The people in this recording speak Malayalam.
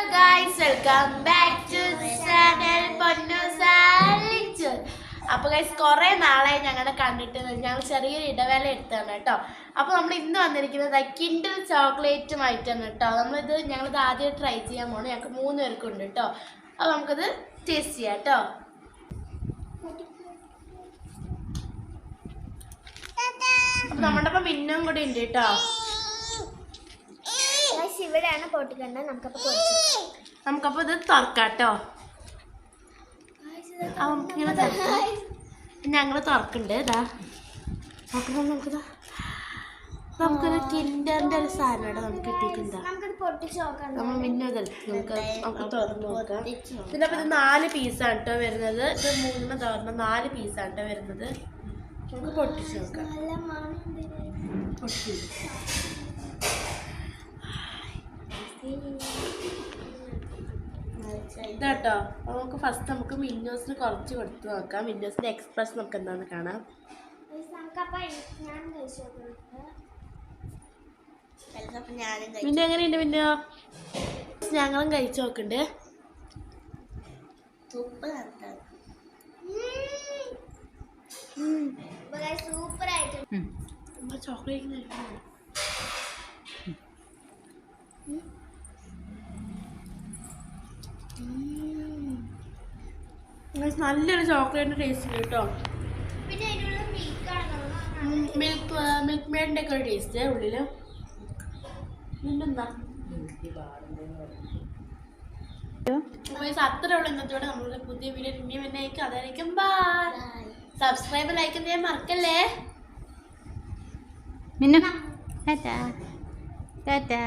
Hello guys, welcome back to channel പൊന്നു സാലിച്ചു. അപ്പോൾ ഗൈസ് കുറേ നാളായി ഞങ്ങളെ കണ്ടിട്ട് ഞങ്ങൾ ചെറിയൊരു ഇടവേള എടുത്താണ് കേട്ടോ. അപ്പോൾ നമ്മൾ ഇന്ന് വന്നിരിക്കുന്നത് കിൻഡിൽ ചോക്ലേറ്റുമായിട്ടാണ് കേട്ടോ. ഞങ്ങളിത് ആദ്യം ട്രൈ ചെയ്യാൻ പോകണം. ഞങ്ങൾക്ക് 3 പേർക്കുണ്ട് കേട്ടോ. അപ്പോൾ നമുക്കത് ടേസ്റ്റ് ചെയ്യാം കേട്ടോ. അപ്പോൾ നമ്മുടെ ഒപ്പം മിന്നും കൂടി ഉണ്ട് കേട്ടോ. ഇവിടെയാണ് പൊട്ടിക്കേണ്ടത്. നമുക്കപ്പോൾ ഇത് തുറക്കാട്ടോ. നമുക്കിങ്ങനെ തുറക്കാം. ഞങ്ങൾ തുറക്കുന്നുണ്ട്. ഇതാ നോക്കണം. നമുക്കൊരു കിൻഡറിൻ്റെ ഒരു സാധനമാണ് നമുക്ക് കിട്ടിയിട്ടുണ്ട്. നമ്മൾ മിന്നു നമുക്ക് തുറന്ന് നോക്കാം. ഇതിനപ്പോൾ ഇത് 4 പീസാണ് കേട്ടോ വരുന്നത്. ഇത് 3 തുറന്ന 4 പീസാണ് കേട്ടോ വരുന്നത്. നമുക്ക് പൊട്ടിച്ച് നോക്കാം. ഇതാട്ടോ. നമുക്ക് ഫസ്റ്റ് നമുക്ക് മിന്നോസിന് കുറച്ച് കൊടുത്ത് നോക്കാം. മിന്നോസിന്റെ എക്സ്പ്രസ് നമുക്ക് എന്താണെന്ന് കാണാം. മിന്നു എങ്ങനെയുണ്ട്? മിന്നു ഞങ്ങളും കഴിച്ചു നോക്കണ്ട്. ചോക്ലേറ്റ് നല്ലൊരു ചോക്ലേറ്റിന്റെ ടേസ്റ്റ് കേട്ടോ. മിൽക്ക് മേഡിന്റെ ഒക്കെ ഒരു ടേസ്റ്റ് ഉള്ളില്. പിന്നെന്താ അത്ര ഉള്ള ഇന്നത്തോടെ നമ്മളുടെ പുതിയ വീഡിയോ ഇനി വന്നേക്കും. അതായിരിക്കും ബൈ. സബ്സ്ക്രൈബ് ലൈക്ക് ചെയ്യാൻ മറക്കല്ലേ. മിന്നു ടാറ്റാ ടാറ്റാ.